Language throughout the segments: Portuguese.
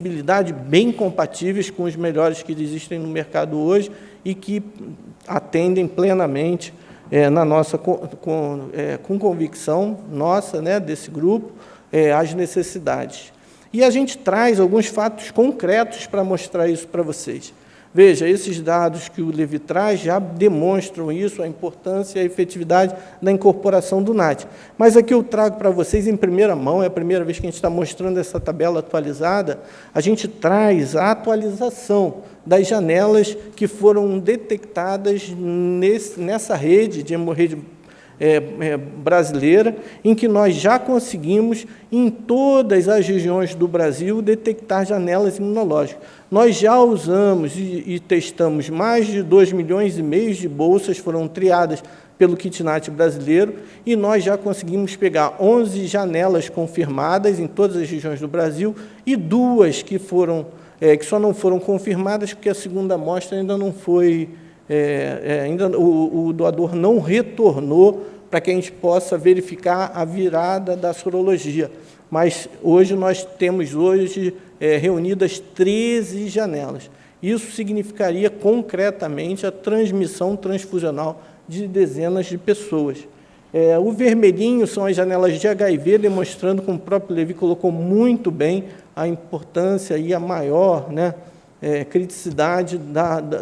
possibilidade bem compatíveis com os melhores que existem no mercado hoje e que atendem plenamente na nossa com convicção nossa, né, desse grupo, as necessidades. E a gente traz alguns fatos concretos para mostrar isso para vocês. Veja, esses dados que o Levi traz já demonstram isso, a importância e a efetividade da incorporação do NAT. Mas aqui eu trago para vocês em primeira mão, é a primeira vez que a gente está mostrando essa tabela atualizada, a gente traz a atualização das janelas que foram detectadas nessa rede de hemorragia brasileira, em que nós já conseguimos, em todas as regiões do Brasil, detectar janelas imunológicas. Nós já usamos e testamos mais de 2,5 milhões de bolsas, foram triadas pelo KitNat brasileiro, e nós já conseguimos pegar 11 janelas confirmadas em todas as regiões do Brasil, e 2 que só não foram confirmadas porque a segunda amostra ainda não foi... o doador não retornou para que a gente possa verificar a virada da sorologia. Mas hoje nós temos reunidas 13 janelas. Isso significaria concretamente a transmissão transfusional de dezenas de pessoas. O vermelhinho são as janelas de HIV, demonstrando, como o próprio Levi colocou muito bem, a importância e a maior, né, criticidade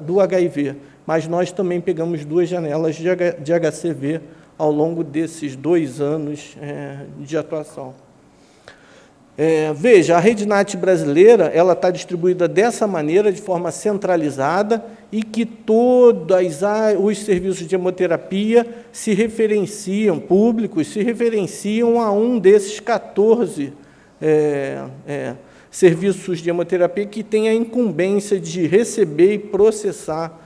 do HIV. Mas nós também pegamos 2 janelas de HCV ao longo desses 2 anos de atuação. Veja, a rede NAT brasileira ela está distribuída dessa maneira, de forma centralizada, e que todos os serviços de hemoterapia se referenciam, públicos, se referenciam a um desses 14 serviços de hemoterapia que tem a incumbência de receber e processar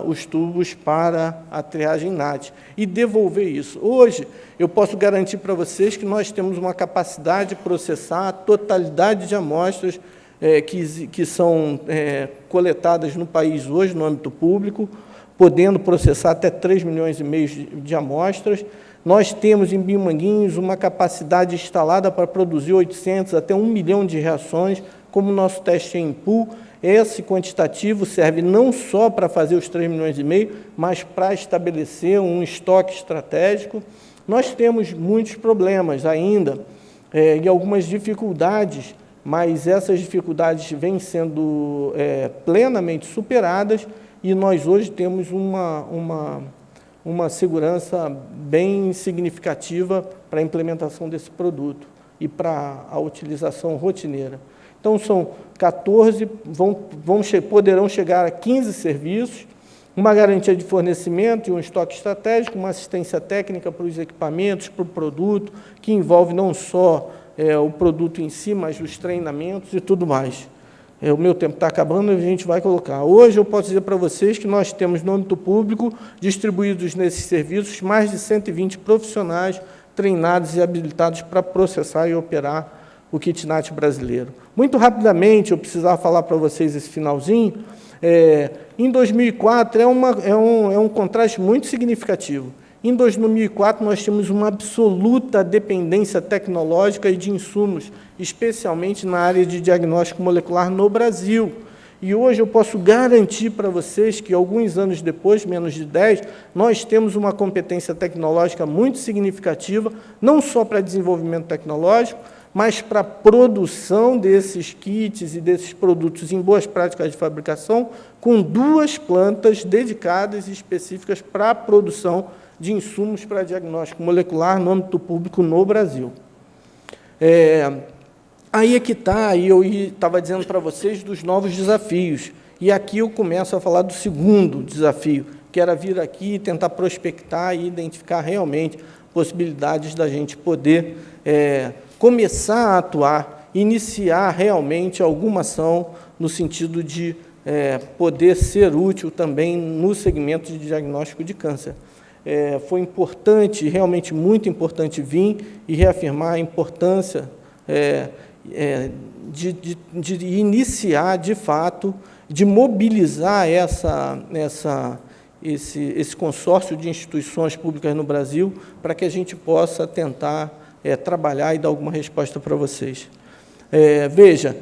os tubos para a triagem NAT e devolver isso. Hoje, eu posso garantir para vocês que nós temos uma capacidade de processar a totalidade de amostras que são coletadas no país hoje, no âmbito público, podendo processar até 3,5 milhões de amostras. Nós temos em Biomanguinhos uma capacidade instalada para produzir 800 até 1 milhão de reações, como o nosso teste em pool. Esse quantitativo serve não só para fazer os 3,5 milhões, mas para estabelecer um estoque estratégico. Nós temos muitos problemas ainda e algumas dificuldades, mas essas dificuldades vêm sendo plenamente superadas e nós hoje temos uma segurança bem significativa para a implementação desse produto e para a utilização rotineira. Então, são 14, poderão chegar a 15 serviços, uma garantia de fornecimento e um estoque estratégico, uma assistência técnica para os equipamentos, para o produto, que envolve não só o produto em si, mas os treinamentos e tudo mais. O meu tempo está acabando e a gente vai colocar. Hoje, eu posso dizer para vocês que nós temos, no âmbito público, distribuídos nesses serviços, mais de 120 profissionais treinados e habilitados para processar e operar o KitNat brasileiro. Muito rapidamente, eu precisava falar para vocês esse finalzinho. Em 2004, é um contraste muito significativo. Em 2004, nós tínhamos uma absoluta dependência tecnológica e de insumos, especialmente na área de diagnóstico molecular no Brasil. E hoje eu posso garantir para vocês que, alguns anos depois, menos de 10, nós temos uma competência tecnológica muito significativa, não só para desenvolvimento tecnológico, mas para a produção desses kits e desses produtos em boas práticas de fabricação, com 2 plantas dedicadas e específicas para a produção de insumos para diagnóstico molecular no âmbito público no Brasil. Aí é que está, aí eu estava dizendo para vocês dos novos desafios, e aqui eu começo a falar do segundo desafio, que era vir aqui e tentar prospectar e identificar realmente possibilidades da gente poder começar a atuar, iniciar realmente alguma ação no sentido de poder ser útil também no segmento de diagnóstico de câncer. Foi importante, realmente muito importante, vir e reafirmar a importância de iniciar, de fato, de mobilizar esse consórcio de instituições públicas no Brasil para que a gente possa tentar trabalhar e dar alguma resposta para vocês. Veja,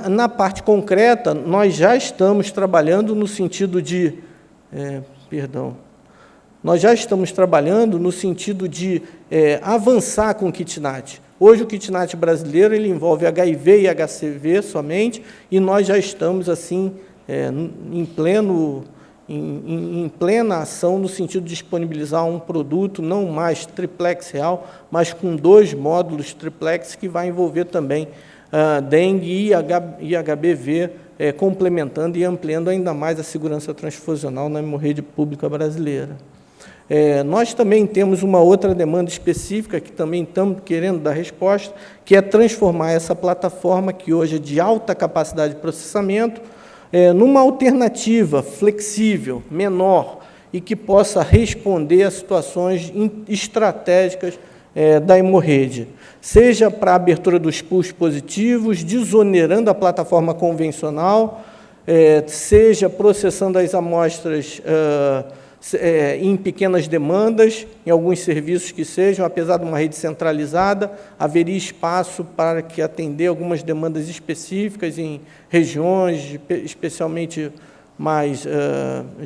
na parte concreta, nós já estamos trabalhando no sentido de... Nós já estamos trabalhando no sentido de avançar com o kitnat. Hoje, o kitnat brasileiro ele envolve HIV e HCV somente, e nós já estamos, assim, em plena ação, no sentido de disponibilizar um produto, não mais triplex real, mas com 2 módulos triplex, que vai envolver também dengue e HBV, complementando e ampliando ainda mais a segurança transfusional na hemorragia pública brasileira. Nós também temos uma outra demanda específica, que também estamos querendo dar resposta, que é transformar essa plataforma, que hoje é de alta capacidade de processamento, numa alternativa flexível, menor, e que possa responder a situações estratégicas da hemorragia, seja para a abertura dos pools positivos, desonerando a plataforma convencional, seja processando as amostras em pequenas demandas, em alguns serviços que sejam, apesar de uma rede centralizada, haveria espaço para que atender algumas demandas específicas em regiões, especialmente mais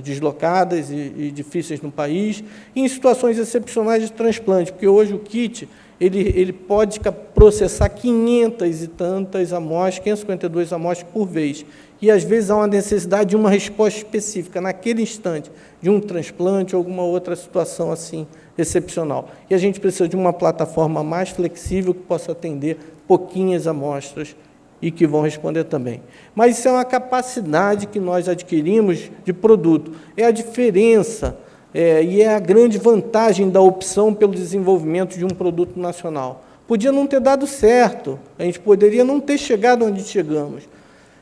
deslocadas e difíceis no país, e em situações excepcionais de transplante, porque hoje o kit ele pode processar 500 e tantas amostras, 552 amostras por vez, e às vezes há uma necessidade de uma resposta específica naquele instante, de um transplante ou alguma outra situação assim excepcional. E a gente precisa de uma plataforma mais flexível que possa atender pouquinhas amostras e que vão responder também. Mas isso é uma capacidade que nós adquirimos de produto. É a diferença e é a grande vantagem da opção pelo desenvolvimento de um produto nacional. Podia não ter dado certo, a gente poderia não ter chegado onde chegamos,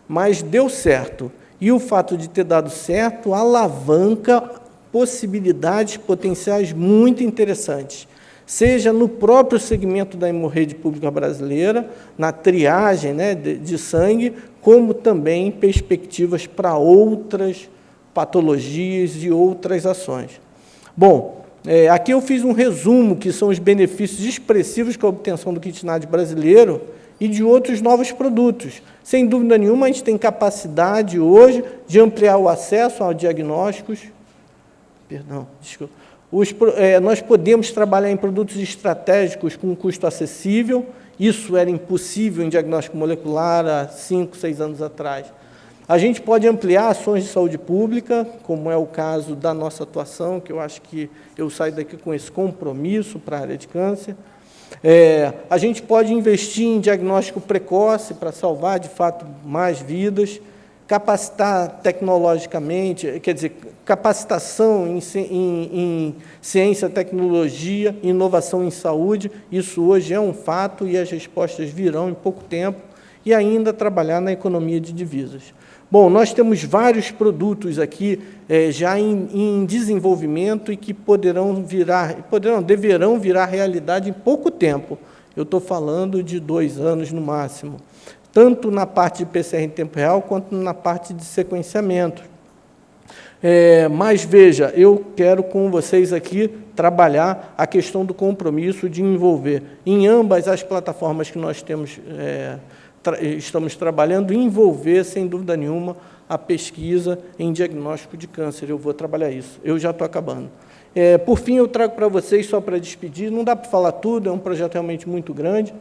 mas deu certo. E o fato de ter dado certo alavanca possibilidades potenciais muito interessantes, seja no próprio segmento da hemorragia pública brasileira, na triagem, né, de sangue, como também perspectivas para outras patologias e outras ações. Bom, aqui eu fiz um resumo, que são os benefícios expressivos com a obtenção do kitnat brasileiro e de outros novos produtos. Sem dúvida nenhuma, a gente tem capacidade hoje de ampliar o acesso a diagnósticos. Nós podemos trabalhar em produtos estratégicos com um custo acessível. Isso era impossível em diagnóstico molecular há 5, 6 anos atrás. A gente pode ampliar ações de saúde pública, como é o caso da nossa atuação, que eu acho que eu saio daqui com esse compromisso para a área de câncer. A gente pode investir em diagnóstico precoce para salvar, de fato, mais vidas, capacitar tecnologicamente, quer dizer, capacitação em ciência, tecnologia, inovação em saúde, isso hoje é um fato e as respostas virão em pouco tempo, e ainda trabalhar na economia de divisas. Bom, nós temos vários produtos aqui já em desenvolvimento e que deverão virar realidade em pouco tempo. Eu estou falando de 2 anos no máximo, tanto na parte de PCR em tempo real, quanto na parte de sequenciamento. Mas, veja, eu quero com vocês aqui trabalhar a questão do compromisso de envolver em ambas as plataformas que nós temos, estamos trabalhando, envolver, sem dúvida nenhuma, a pesquisa em diagnóstico de câncer. Eu vou trabalhar isso. Eu já estou acabando. Por fim, eu trago para vocês, só para despedir, não dá para falar tudo, é um projeto realmente muito grande,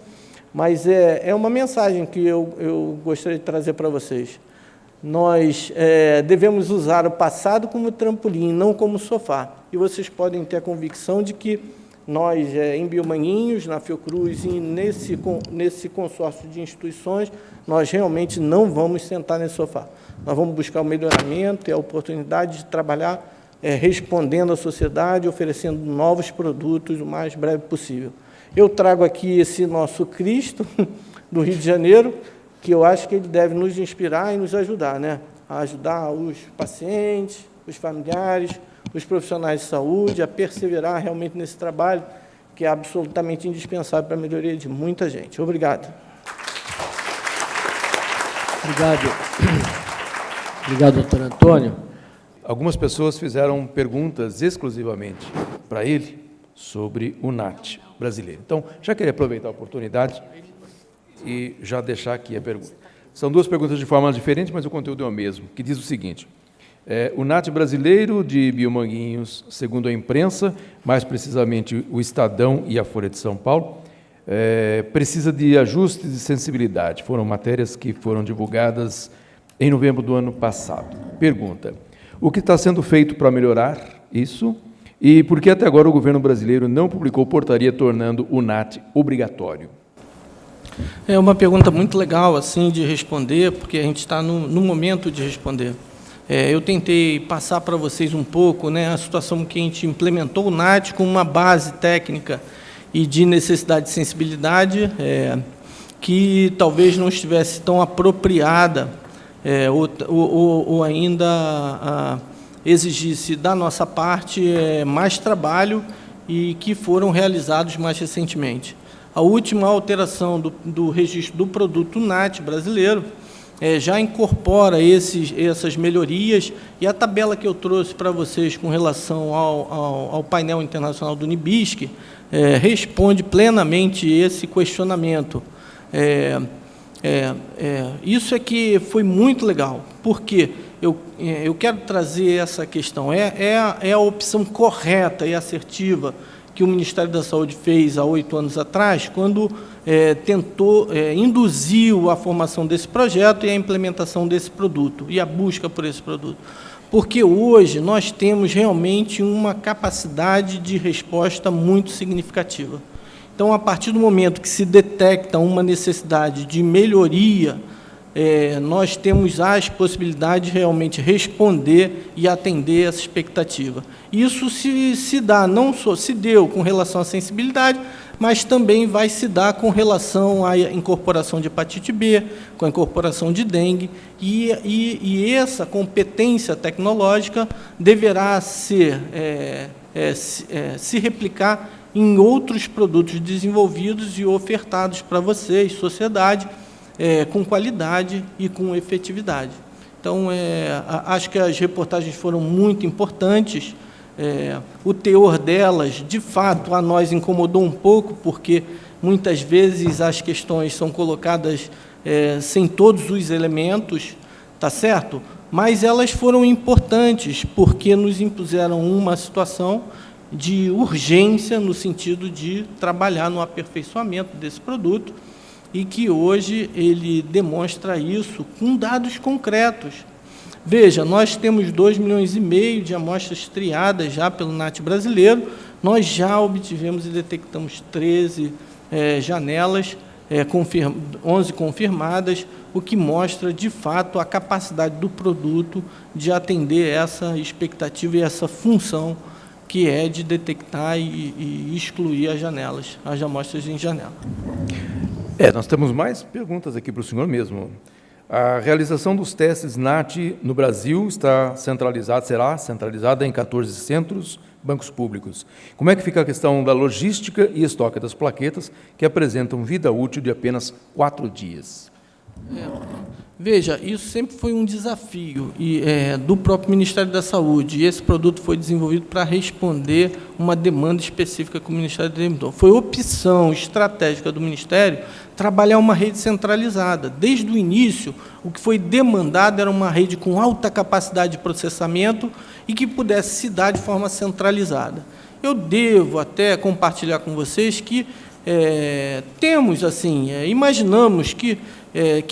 mas é uma mensagem que eu gostaria de trazer para vocês. Nós devemos usar o passado como trampolim, não como sofá. E vocês podem ter a convicção de que nós, em Biomanguinhos, na Fiocruz e nesse consórcio de instituições, nós realmente não vamos sentar nesse sofá. Nós vamos buscar o melhoramento e a oportunidade de trabalhar respondendo à sociedade, oferecendo novos produtos o mais breve possível. Eu trago aqui esse nosso Cristo do Rio de Janeiro, que eu acho que ele deve nos inspirar e nos ajudar, né? A ajudar os pacientes, os familiares, os profissionais de saúde, a perseverar realmente nesse trabalho, que é absolutamente indispensável para a melhoria de muita gente. Obrigado. Obrigado, doutor Antônio. Algumas pessoas fizeram perguntas exclusivamente para ele sobre o NAT brasileiro. Então, já queria aproveitar a oportunidade. e já deixar aqui a pergunta. São duas perguntas de forma diferente, mas o conteúdo é o mesmo, que diz o seguinte: o NAT brasileiro de Biomanguinhos, segundo a imprensa, mais precisamente o Estadão e a Folha de São Paulo, precisa de ajustes de sensibilidade. Foram matérias que foram divulgadas em novembro do ano passado. Pergunta: o que está sendo feito para melhorar isso? E por que até agora o governo brasileiro não publicou portaria tornando o NAT obrigatório? É uma pergunta muito legal assim de responder, porque a gente está no momento de responder. Eu tentei passar para vocês um pouco, né, a situação que a gente implementou o NAT com uma base técnica e de necessidade de sensibilidade que talvez não estivesse tão apropriada ou ainda exigisse da nossa parte mais trabalho e que foram realizados mais recentemente. A última alteração do registro do produto NAT brasileiro já incorpora essas melhorias, e a tabela que eu trouxe para vocês com relação ao painel internacional do NIBISC responde plenamente esse questionamento. Isso é que foi muito legal, porque eu quero trazer essa questão. É a opção correta e assertiva que o Ministério da Saúde fez há 8 anos atrás, quando induziu a formação desse projeto e a implementação desse produto, e a busca por esse produto. Porque hoje nós temos realmente uma capacidade de resposta muito significativa. Então, a partir do momento que se detecta uma necessidade de melhoria, nós temos as possibilidades de realmente responder e atender essa expectativa. Isso se dá, não só se deu com relação à sensibilidade, mas também vai se dar com relação à incorporação de hepatite B, com a incorporação de dengue, e essa competência tecnológica deverá se replicar em outros produtos desenvolvidos e ofertados para vocês, sociedade, com qualidade e com efetividade. Então, acho que as reportagens foram muito importantes. O teor delas, de fato, a nós incomodou um pouco, porque muitas vezes as questões são colocadas sem todos os elementos, tá certo? Mas elas foram importantes, porque nos impuseram uma situação de urgência no sentido de trabalhar no aperfeiçoamento desse produto, e que hoje ele demonstra isso com dados concretos. Veja, nós temos 2,5 milhões de amostras triadas já pelo NAT brasileiro, nós já obtivemos e detectamos 13 janelas, 11 confirmadas, o que mostra, de fato, a capacidade do produto de atender essa expectativa e essa função que é de detectar e excluir as amostras em janela. Nós temos mais perguntas aqui para o senhor mesmo. A realização dos testes NAT no Brasil será centralizada em 14 centros, bancos públicos. Como é que fica a questão da logística e estoque das plaquetas, que apresentam vida útil de apenas 4 dias? Veja, isso sempre foi um desafio do próprio Ministério da Saúde, e esse produto foi desenvolvido para responder uma demanda específica que o Ministério determinou. Foi opção estratégica do Ministério trabalhar uma rede centralizada. Desde o início, o que foi demandado era uma rede com alta capacidade de processamento e que pudesse se dar de forma centralizada. Eu devo até compartilhar com vocês que temos, assim, imaginamos que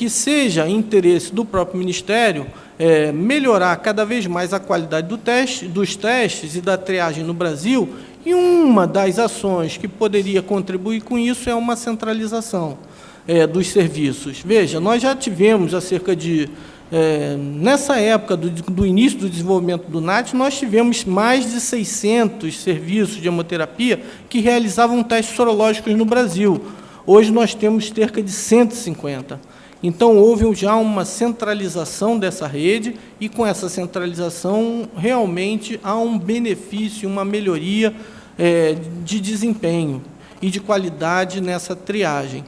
seja interesse do próprio Ministério melhorar cada vez mais a qualidade dos testes e da triagem no Brasil, e uma das ações que poderia contribuir com isso é uma centralização dos serviços. Veja, nós já tivemos nessa época do início do desenvolvimento do NAT, nós tivemos mais de 600 serviços de hemoterapia que realizavam testes sorológicos no Brasil. Hoje nós temos cerca de 150. Então, houve já uma centralização dessa rede, e com essa centralização, realmente há um benefício, uma melhoria de desempenho e de qualidade nessa triagem.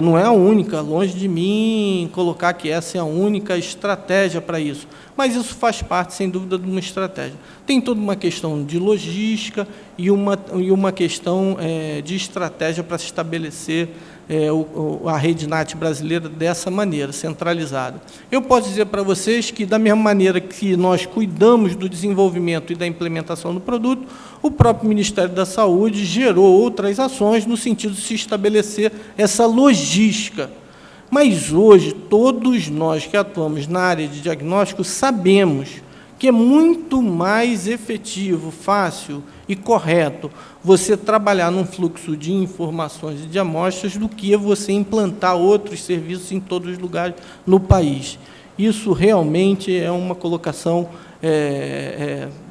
Não é a única, longe de mim colocar que essa é a única estratégia para isso, mas isso faz parte, sem dúvida, de uma estratégia. Tem toda uma questão de logística e uma questão de estratégia para se estabelecer a rede NAT brasileira dessa maneira, centralizada. Eu posso dizer para vocês que, da mesma maneira que nós cuidamos do desenvolvimento e da implementação do produto, o próprio Ministério da Saúde gerou outras ações no sentido de se estabelecer essa logística. Mas hoje, todos nós que atuamos na área de diagnóstico sabemos que é muito mais efetivo, fácil e correto você trabalhar num fluxo de informações e de amostras do que você implantar outros serviços em todos os lugares no país. Isso realmente é uma colocação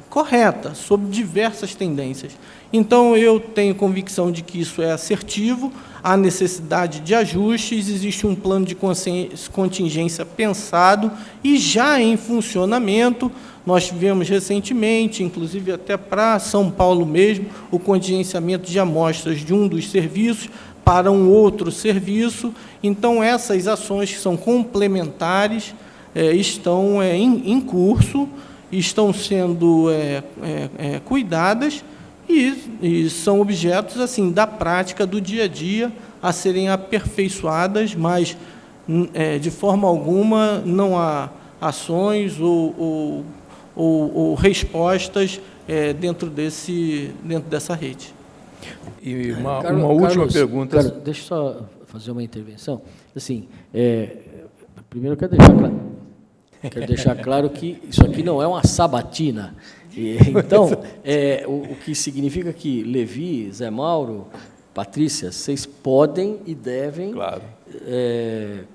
correta, sobre diversas tendências. Então, eu tenho convicção de que isso é assertivo, há necessidade de ajustes, existe um plano de contingência pensado e já em funcionamento. Nós tivemos recentemente, inclusive até para São Paulo mesmo, o contingenciamento de amostras de um dos serviços para um outro serviço. Então, essas ações que são complementares estão em curso, estão sendo cuidadas e são objetos assim da prática do dia a dia a serem aperfeiçoadas, mas de forma alguma não há ações ou respostas dentro dessa rede. E uma última pergunta. Carlos, deixa eu só fazer uma intervenção. Assim, primeiro eu quero deixar claro que isso aqui não é uma sabatina. Então, o que significa que Levi, Zé Mauro, Patrícia, vocês podem e devem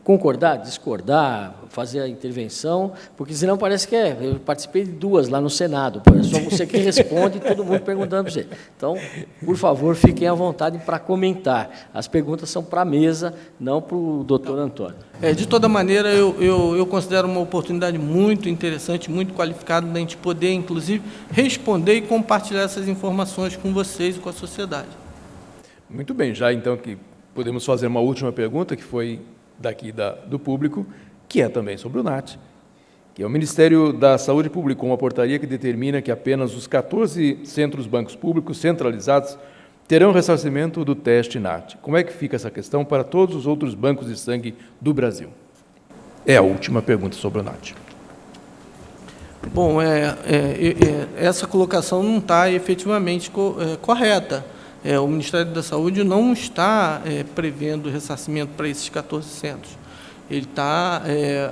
concordar, discordar, fazer a intervenção, porque senão parece que eu participei de 2 lá no Senado, é só você que responde e todo mundo perguntando para você. Então, por favor, fiquem à vontade para comentar. As perguntas são para a mesa, não para o doutor Antônio. De toda maneira, eu considero uma oportunidade muito interessante, muito qualificada, da gente poder, inclusive, responder e compartilhar essas informações com vocês e com a sociedade. Muito bem, já então que podemos fazer uma última pergunta, que foi daqui do público, que é também sobre o NAT, que é o Ministério da Saúde publicou uma portaria que determina que apenas os 14 centros bancos públicos centralizados terão ressarcimento do teste NAT. Como é que fica essa questão para todos os outros bancos de sangue do Brasil? É a última pergunta sobre o NAT. Bom, essa colocação não está efetivamente correta. O Ministério da Saúde não está prevendo ressarcimento para esses 14 centros.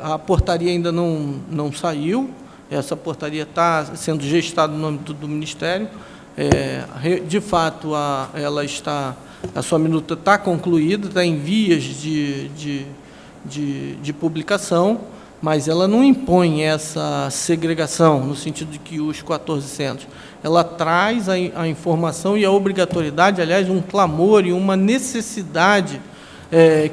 A portaria ainda não saiu, essa portaria está sendo gestada no âmbito do Ministério. De fato, a sua minuta está concluída, está em vias de publicação, mas ela não impõe essa segregação, no sentido de que os 14 centros. Ela traz a informação e a obrigatoriedade, aliás, um clamor e uma necessidade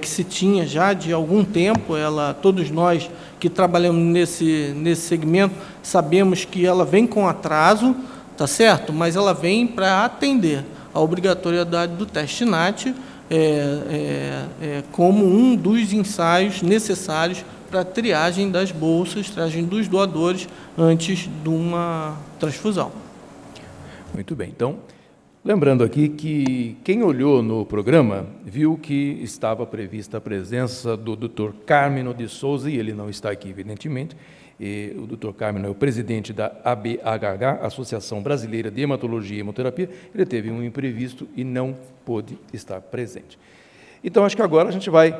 que se tinha já de algum tempo. Todos nós que trabalhamos nesse segmento sabemos que ela vem com atraso, tá certo? Mas ela vem para atender a obrigatoriedade do teste NAT como um dos ensaios necessários para a triagem das bolsas, triagem dos doadores antes de uma transfusão. Muito bem. Então, lembrando aqui que quem olhou no programa viu que estava prevista a presença do Dr. Carmino de Souza, e ele não está aqui, evidentemente. O Dr. Carmino é o presidente da ABHH, Associação Brasileira de Hematologia e Hemoterapia. Ele teve um imprevisto e não pôde estar presente. Então, acho que agora a gente vai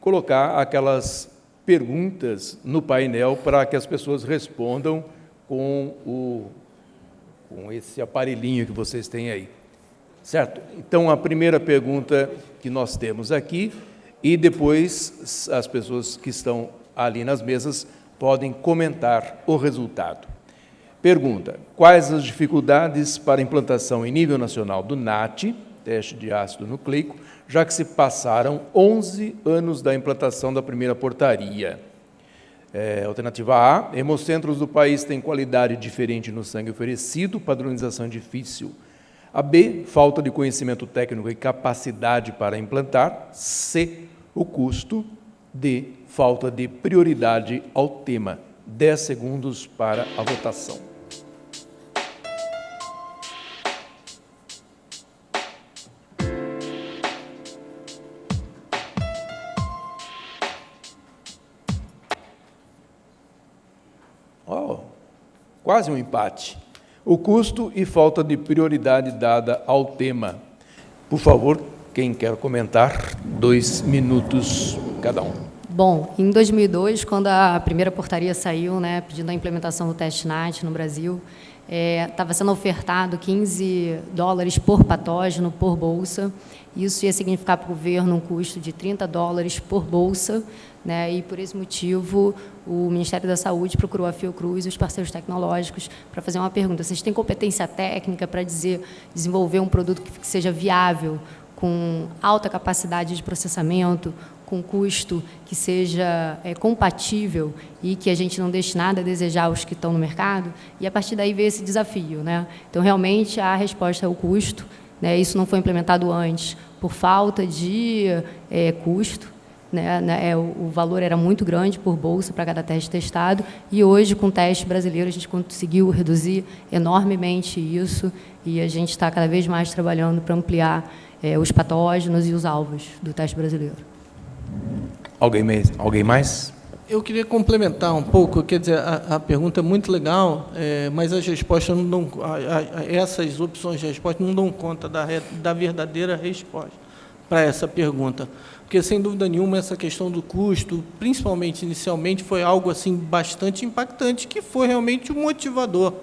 colocar aquelas perguntas no painel para que as pessoas respondam com esse aparelhinho que vocês têm aí. Certo? Então, a primeira pergunta que nós temos aqui, e depois as pessoas que estão ali nas mesas podem comentar o resultado. Pergunta: quais as dificuldades para a implantação em nível nacional do NAT, teste de ácido nucleico, já que se passaram 11 anos da implantação da primeira portaria? Alternativa A: hemocentros do país têm qualidade diferente no sangue oferecido, padronização difícil. A B: falta de conhecimento técnico e capacidade para implantar. C: o custo. D: falta de prioridade ao tema. 10 segundos para a votação. Oh, quase um empate. O custo e falta de prioridade dada ao tema. Por favor, quem quer comentar, 2 minutos cada um. Bom, em 2002, quando a primeira portaria saiu, né, pedindo a implementação do teste NAT no Brasil, estava sendo ofertado $15 por patógeno, por bolsa. Isso ia significar para o governo um custo de $30 por bolsa, né, e, por esse motivo, o Ministério da Saúde procurou a Fiocruz e os parceiros tecnológicos para fazer uma pergunta. Vocês têm competência técnica para desenvolver um produto que seja viável, com alta capacidade de processamento, com custo que seja compatível e que a gente não deixe nada a desejar aos que estão no mercado? E, a partir daí, veio esse desafio, né? Então, realmente, a resposta é o custo, né? Isso não foi implementado antes por falta de custo, né? O valor era muito grande por bolsa para cada teste testado, e hoje, com o teste brasileiro, a gente conseguiu reduzir enormemente isso, e a gente está cada vez mais trabalhando para ampliar os patógenos e os alvos do teste brasileiro. Alguém mais? Eu queria complementar um pouco, quer dizer, a pergunta é muito legal, mas as respostas não dão, essas opções de resposta não dão conta da verdadeira resposta para essa pergunta. Porque, sem dúvida nenhuma, essa questão do custo, principalmente inicialmente, foi algo assim bastante impactante, que foi realmente um motivador.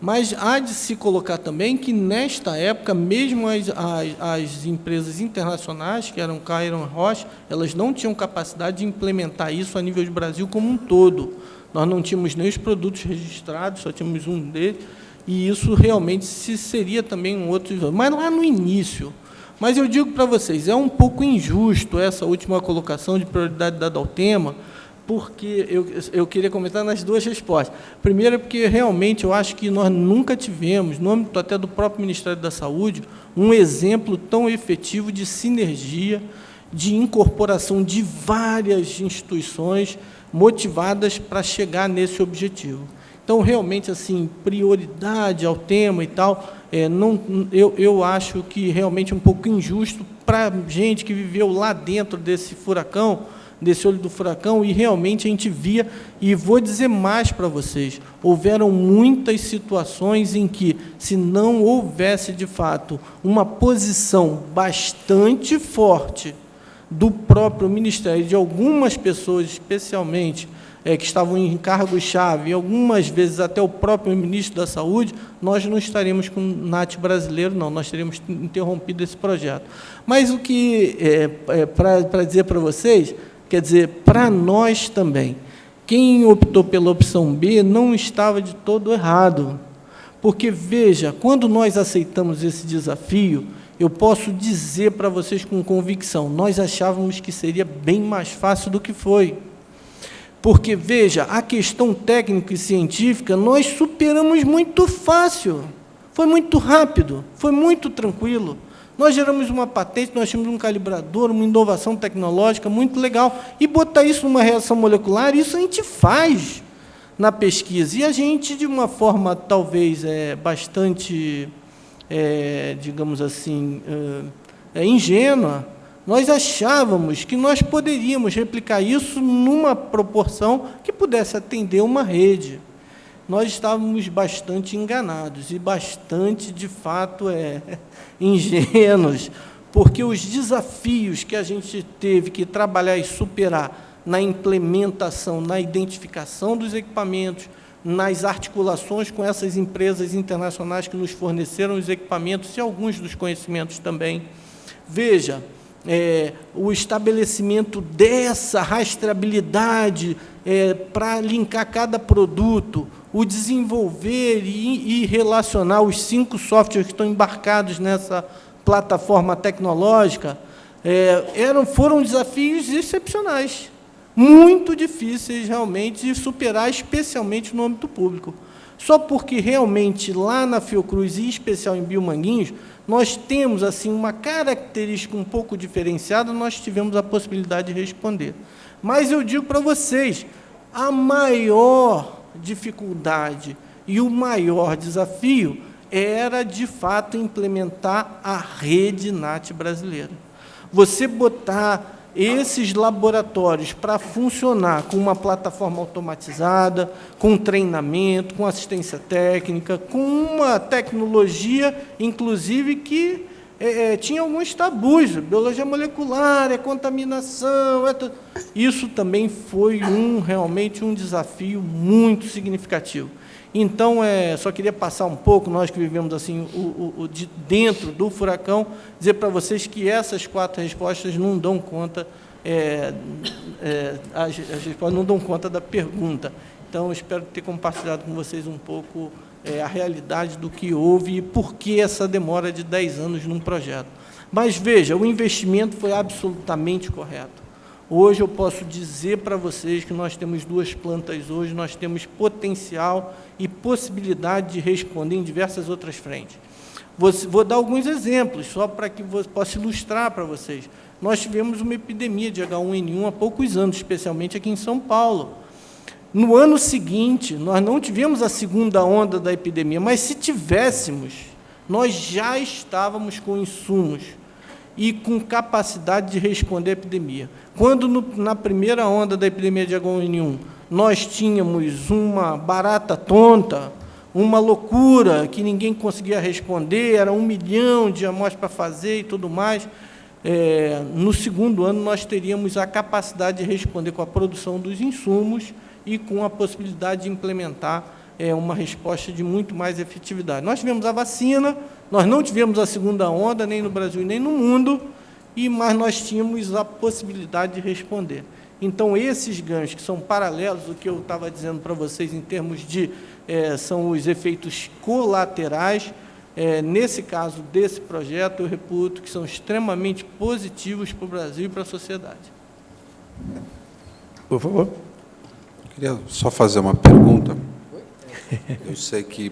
Mas há de se colocar também que, nesta época, mesmo as empresas internacionais, que eram Cairo e Roche, elas não tinham capacidade de implementar isso a nível de Brasil como um todo. Nós não tínhamos nem os produtos registrados, só tínhamos um deles, e isso realmente seria também um outro... Mas lá no início... Mas eu digo para vocês, é um pouco injusto essa última colocação de prioridade dada ao tema, porque eu queria comentar nas duas respostas. Primeiro, porque realmente eu acho que nós nunca tivemos, no âmbito até do próprio Ministério da Saúde, um exemplo tão efetivo de sinergia, de incorporação de várias instituições motivadas para chegar nesse objetivo. Então, realmente, assim, prioridade ao tema e tal, eu acho que realmente é um pouco injusto para a gente que viveu lá dentro desse furacão, desse olho do furacão, e realmente a gente via, e vou dizer mais para vocês, houveram muitas situações em que, se não houvesse, de fato, uma posição bastante forte do próprio Ministério, de algumas pessoas, especialmente, que estavam em cargos-chave, e algumas vezes até o próprio ministro da Saúde, nós não estaríamos com o NAT brasileiro, não, nós teríamos interrompido esse projeto. Mas o que, para dizer para vocês, quer dizer, para nós também, quem optou pela opção B não estava de todo errado, porque, veja, quando nós aceitamos esse desafio, eu posso dizer para vocês com convicção, nós achávamos que seria bem mais fácil do que foi. Porque, veja, a questão técnica e científica, nós superamos muito fácil, foi muito rápido, foi muito tranquilo. Nós geramos uma patente, nós tínhamos um calibrador, uma inovação tecnológica muito legal, e botar isso numa reação molecular, isso a gente faz na pesquisa. E a gente, de uma forma, talvez, bastante, digamos assim, ingênua, nós achávamos que nós poderíamos replicar isso numa proporção que pudesse atender uma rede. Nós estávamos bastante enganados e bastante, de fato, ingênuos, porque os desafios que a gente teve que trabalhar e superar na implementação, na identificação dos equipamentos, nas articulações com essas empresas internacionais que nos forneceram os equipamentos e alguns dos conhecimentos também. Veja, o estabelecimento dessa rastreabilidade para linkar cada produto, o desenvolver e relacionar os 5 softwares que estão embarcados nessa plataforma tecnológica, foram desafios excepcionais, muito difíceis realmente de superar, especialmente no âmbito público. Só porque realmente lá na Fiocruz, e em especial em Biomanguinhos, nós temos assim uma característica um pouco diferenciada, nós tivemos a possibilidade de responder. Mas eu digo para vocês, a maior dificuldade e o maior desafio era, de fato, implementar a rede NAT brasileira. Você botar esses laboratórios para funcionar com uma plataforma automatizada, com treinamento, com assistência técnica, com uma tecnologia, inclusive, que tinha alguns tabus, biologia molecular, contaminação, isso também foi realmente um desafio muito significativo. Então, só queria passar um pouco, nós que vivemos assim, de dentro do furacão, dizer para vocês que essas 4 respostas não dão conta, as respostas não dão conta da pergunta. Então, espero ter compartilhado com vocês um pouco a realidade do que houve e por que essa demora de 10 anos num projeto. Mas, veja, o investimento foi absolutamente correto. Hoje eu posso dizer para vocês que nós temos 2 plantas hoje, nós temos potencial e possibilidade de responder em diversas outras frentes. Vou dar alguns exemplos, só para que possa ilustrar para vocês. Nós tivemos uma epidemia de H1N1 há poucos anos, especialmente aqui em São Paulo. No ano seguinte, nós não tivemos a segunda onda da epidemia, mas se tivéssemos, nós já estávamos com insumos e com capacidade de responder à epidemia. Quando, na primeira onda da epidemia de H1N1, nós tínhamos uma barata tonta, uma loucura, que ninguém conseguia responder, era 1 milhão de amostras para fazer e tudo mais, no segundo ano nós teríamos a capacidade de responder com a produção dos insumos e com a possibilidade de implementar uma resposta de muito mais efetividade. Nós tivemos a vacina, nós não tivemos a segunda onda, nem no Brasil nem no mundo, mas nós tínhamos a possibilidade de responder. Então, esses ganhos, que são paralelos ao que eu estava dizendo para vocês em termos de, são os efeitos colaterais, nesse caso desse projeto, eu reputo que são extremamente positivos para o Brasil e para a sociedade. Por favor. Eu queria só fazer uma pergunta. Eu sei que,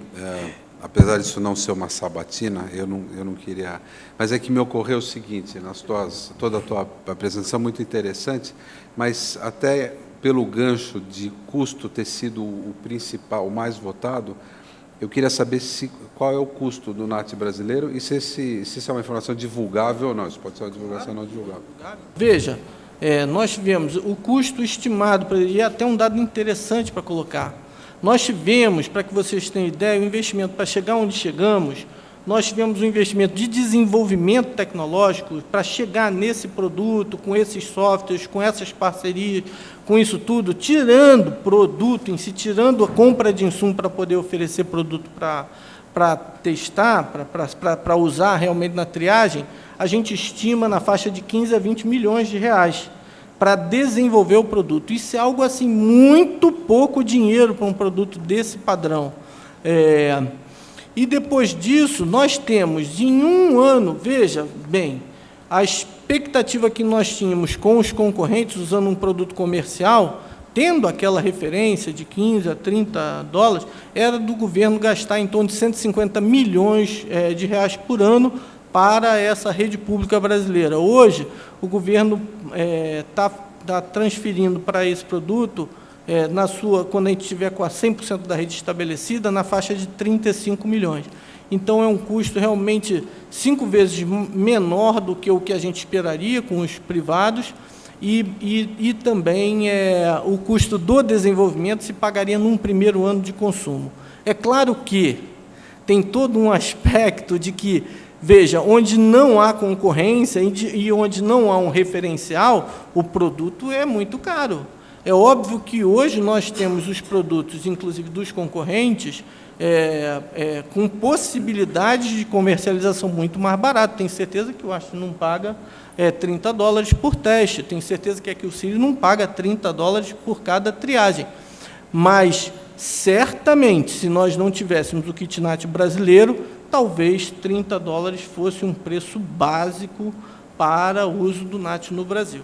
apesar disso não ser uma sabatina, eu não queria... Mas é que me ocorreu o seguinte, toda a tua apresentação muito interessante, mas até pelo gancho de custo ter sido o principal, o mais votado, eu queria saber qual é o custo do NAT brasileiro e se isso é uma informação divulgável ou não. Isso pode ser uma divulgação não divulgável. Veja, nós tivemos o custo estimado, e até um dado interessante para colocar. Nós tivemos, para que vocês tenham ideia, o investimento para chegar onde chegamos, nós tivemos um investimento de desenvolvimento tecnológico para chegar nesse produto, com esses softwares, com essas parcerias, com isso tudo, tirando produto em si, tirando a compra de insumo para poder oferecer produto para testar, para usar realmente na triagem, a gente estima na faixa de 15 a 20 milhões de reais para desenvolver o produto. Isso é algo assim muito pouco dinheiro para um produto desse padrão. E depois disso, nós temos, em 1 ano, veja bem, a expectativa que nós tínhamos com os concorrentes, usando um produto comercial, tendo aquela referência de 15 a 30 dólares, era do governo gastar em torno de 150 milhões de reais por ano para essa rede pública brasileira. Hoje, o governo está transferindo para esse produto, quando a gente estiver com a 100% da rede estabelecida, na faixa de 35 milhões. Então, é um custo realmente 5 vezes menor do que o que a gente esperaria com os privados, e também o custo do desenvolvimento se pagaria num primeiro ano de consumo. É claro que tem todo um aspecto de que, veja, onde não há concorrência e onde não há um referencial, o produto é muito caro. É óbvio que hoje nós temos os produtos, inclusive dos concorrentes, com possibilidades de comercialização muito mais barato. Tenho certeza que o Astro não paga 30 dólares por teste. Tenho certeza que aqui o Sírio não paga 30 dólares por cada triagem. Mas, certamente, se nós não tivéssemos o kitNat brasileiro, talvez 30 dólares fosse um preço básico para o uso do NAT no Brasil.